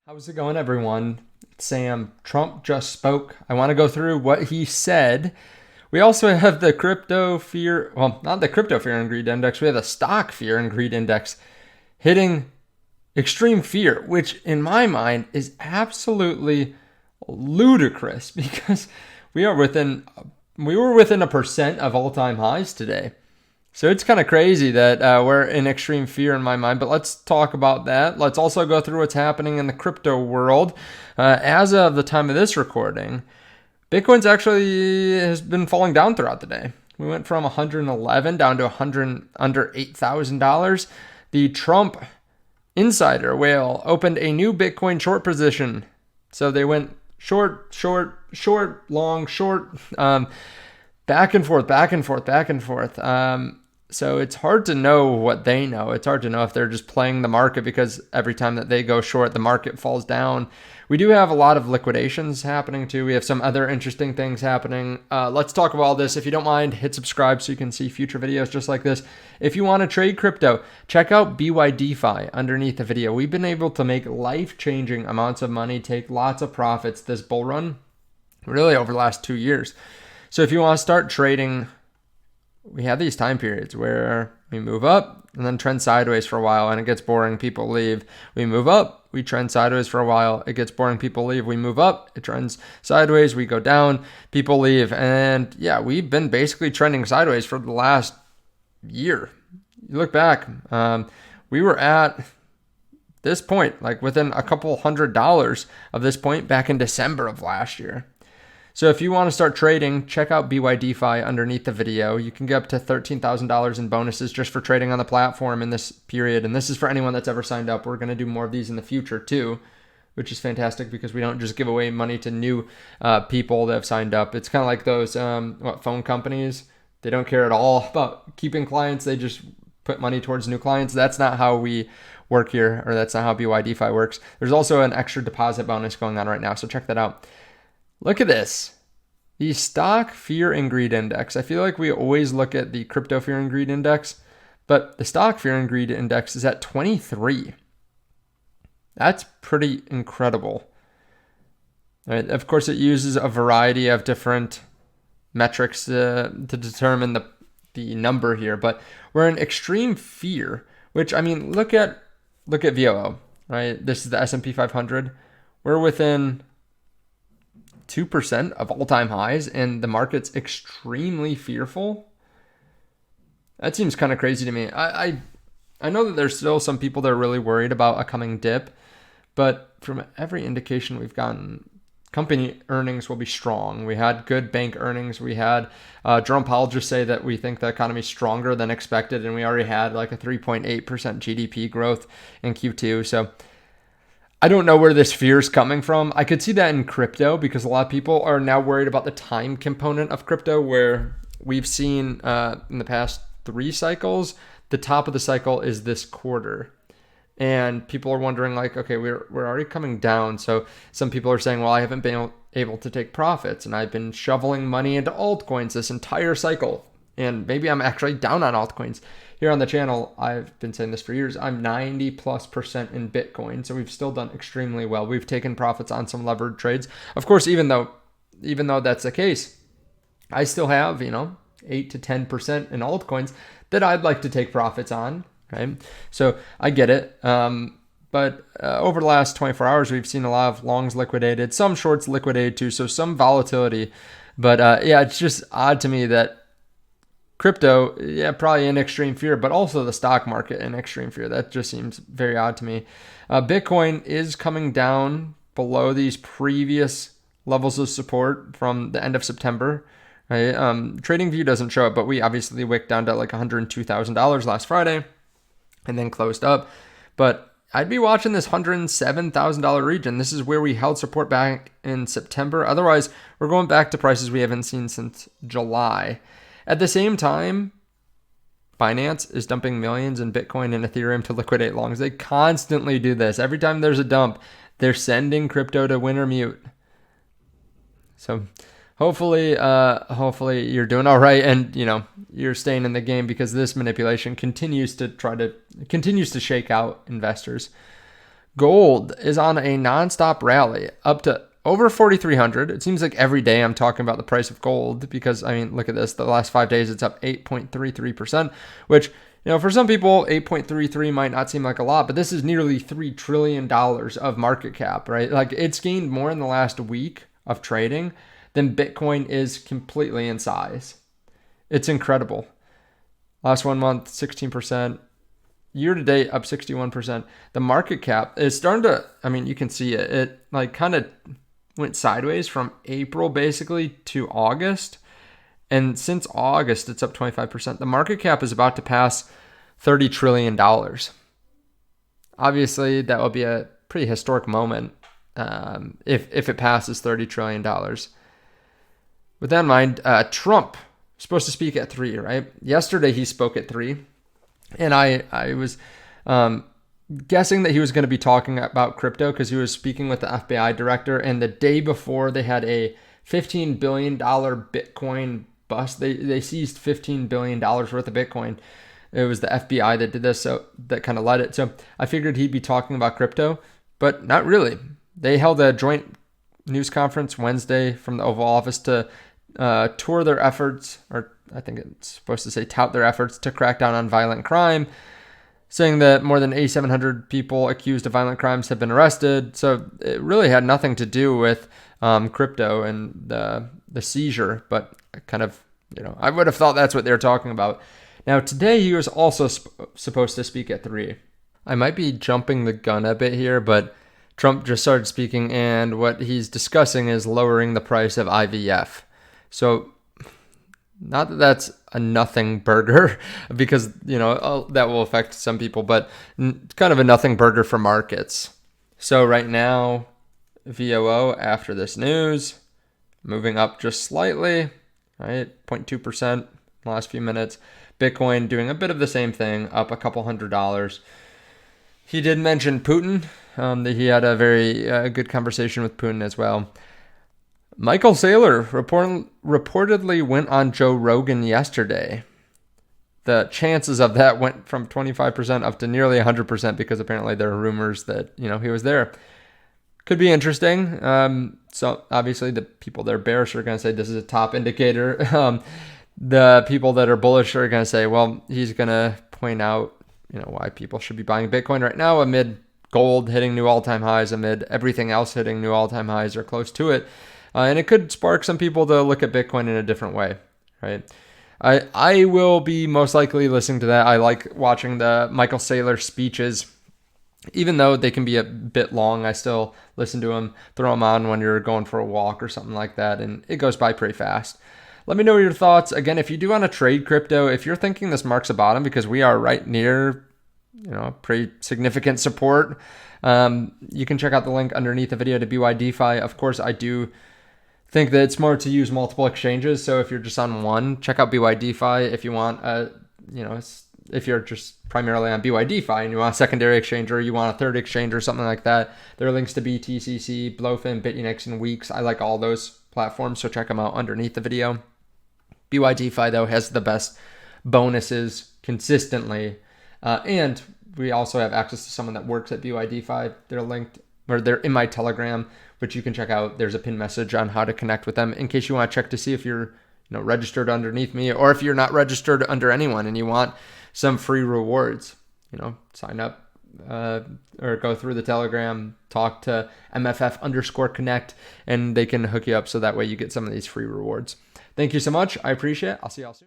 How's it going, everyone? It's Sam. Trump just spoke. I want to go through what he said. We also have the crypto fear, well, not the crypto fear and greed index. We have the stock fear and greed index hitting extreme fear, which in my mind is absolutely ludicrous because we were within a percent of all-time highs today. So it's kind of crazy that we're in extreme fear in my mind, but let's talk about that. Let's also go through what's happening in the crypto world. As of the time of this recording, Bitcoin's actually has been falling down throughout the day. We went from 111 down to 100 under $8,000. The Trump insider whale opened a new Bitcoin short position. So they went short, long, short, back and forth. So it's hard to know what they know. It's hard to know if they're just playing the market because every time that they go short, the market falls down. We do have a lot of liquidations happening too. We have some other interesting things happening. Let's talk about all this. If you don't mind, hit subscribe so you can see future videos just like this. If you want to trade crypto, check out BYDeFi underneath the video. We've been able to make life-changing amounts of money, take lots of profits this bull run, really over the last 2 years. So if you want to start trading, we have these time periods where we move up and then trend sideways for a while and it gets boring, people leave. We move up, we trend sideways for a while, it gets boring, people leave. We move up, it trends sideways, we go down, people leave. And yeah, we've been basically trending sideways for the last year. You look back, we were at this point, like within a couple $100 of this point back in December of last year. So if you want to start trading, check out BYDeFi underneath the video. You can get up to $13,000 in bonuses just for trading on the platform in this period. And this is for anyone that's ever signed up. We're going to do more of these in the future too, which is fantastic because we don't just give away money to new people that have signed up. It's kind of like those phone companies. They don't care at all about keeping clients. They just put money towards new clients. That's not how we work here, or that's not how BYDeFi works. There's also an extra deposit bonus going on right now, so check that out. Look at this. The stock fear and greed index. I feel like we always look at the crypto fear and greed index, but the stock fear and greed index is at 23. That's pretty incredible. Right? Of course, it uses a variety of different metrics to determine the number here, but we're in extreme fear, which, I mean, look at VOO, right? This is the S&P 500. We're within 2% of all-time highs and the market's extremely fearful. That seems kind of crazy to me. I know that there's still some people that are really worried about a coming dip, but from every indication we've gotten, company earnings will be strong. We had good bank earnings. We had Jerome Powell just say that we think the economy is stronger than expected, and we already had like a 3.8% GDP growth in Q2. So I don't know where this fear is coming from. I could see that in crypto because a lot of people are now worried about the time component of crypto, where we've seen in the past 3 cycles, the top of the cycle is this quarter. And people are wondering like, okay, we're already coming down. So some people are saying, well, I haven't been able to take profits and I've been shoveling money into altcoins this entire cycle. And maybe I'm actually down on altcoins. Here on the channel, I've been saying this for years, I'm 90+% in Bitcoin. So we've still done extremely well. We've taken profits on some levered trades. Of course, even though that's the case, I still have, 8 to 10% in altcoins that I'd like to take profits on, right? So I get it. But over the last 24 hours, we've seen a lot of longs liquidated, some shorts liquidated too. So some volatility. But yeah, it's just odd to me that crypto, yeah, probably in extreme fear, but also the stock market in extreme fear. That just seems very odd to me. Bitcoin is coming down below these previous levels of support from the end of September. Right? TradingView doesn't show it, but we obviously wicked down to like $102,000 last Friday and then closed up. But I'd be watching this $107,000 region. This is where we held support back in September. Otherwise, we're going back to prices we haven't seen since July. At the same time, Binance is dumping millions in Bitcoin and Ethereum to liquidate longs. They constantly do this. Every time there's a dump, they're sending crypto to win or mute. So hopefully you're doing all right and you're staying in the game, because this manipulation continues to shake out investors. Gold is on a nonstop rally up to over 4,300. It seems like every day I'm talking about the price of gold because, I mean, look at this. The last 5 days, it's up 8.33%, which, for some people, 8.33 might not seem like a lot, but this is nearly $3 trillion of market cap, right? Like, it's gained more in the last week of trading than Bitcoin is completely in size. It's incredible. Last 1 month, 16%. Year to date, up 61%. The market cap is starting to, you can see it. It like kind of went sideways from April basically to August. And since August, it's up 25%. The market cap is about to pass $30 trillion. Obviously, that will be a pretty historic moment if it passes $30 trillion. With that in mind, Trump is supposed to speak at 3, right? Yesterday, he spoke at 3. And I was guessing that he was going to be talking about crypto because he was speaking with the FBI director. And the day before, they had a $15 billion Bitcoin bust. They seized $15 billion worth of Bitcoin. It was the FBI that did this, so that kind of led it. So I figured he'd be talking about crypto, but not really. They held a joint news conference Wednesday from the Oval Office to tour their efforts, or I think it's supposed to say tout their efforts to crack down on violent crime, saying that more than 8,700 people accused of violent crimes have been arrested. So it really had nothing to do with crypto and the seizure, but kind of, I would have thought that's what they're talking about. Now, today he was also supposed to speak at 3. I might be jumping the gun a bit here, but Trump just started speaking, and what he's discussing is lowering the price of IVF. So not that that's a nothing burger because, that will affect some people, but kind of a nothing burger for markets. So right now, VOO after this news, moving up just slightly, right? 0.2% in the last few minutes. Bitcoin doing a bit of the same thing, up a couple $100. He did mention Putin, that he had a very good conversation with Putin as well. Michael Saylor reportedly went on Joe Rogan yesterday. The chances of that went from 25% up to nearly 100% because apparently there are rumors that, he was there. Could be interesting. So obviously the people that are bearish are going to say this is a top indicator. The people that are bullish are going to say, well, he's going to point out, why people should be buying Bitcoin right now amid gold hitting new all-time highs, amid everything else hitting new all-time highs or close to it. And it could spark some people to look at Bitcoin in a different way, right? I will be most likely listening to that. I like watching the Michael Saylor speeches. Even though they can be a bit long, I still listen to them, throw them on when you're going for a walk or something like that, and it goes by pretty fast. Let me know your thoughts. Again, if you do want to trade crypto, if you're thinking this marks a bottom, because we are right near, pretty significant support, you can check out the link underneath the video to BYDeFi. Of course, I do think that it's smart to use multiple exchanges. So if you're just on one, check out BYDeFi. If you want, if you're just primarily on BYDeFi and you want a secondary exchange or you want a third exchange or something like that, there are links to BTCC, BLOFIN, BitUniX, and WEEX. I like all those platforms, so check them out underneath the video. BYDeFi, though, has the best bonuses consistently. And we also have access to someone that works at BYDeFi. They're linked, or they're in my Telegram, which you can check out. There's a pinned message on how to connect with them in case you want to check to see if you're registered underneath me, or if you're not registered under anyone and you want some free rewards. Sign up or go through the Telegram, talk to MFF_connect, and they can hook you up so that way you get some of these free rewards. Thank you so much. I appreciate it. I'll see y'all soon.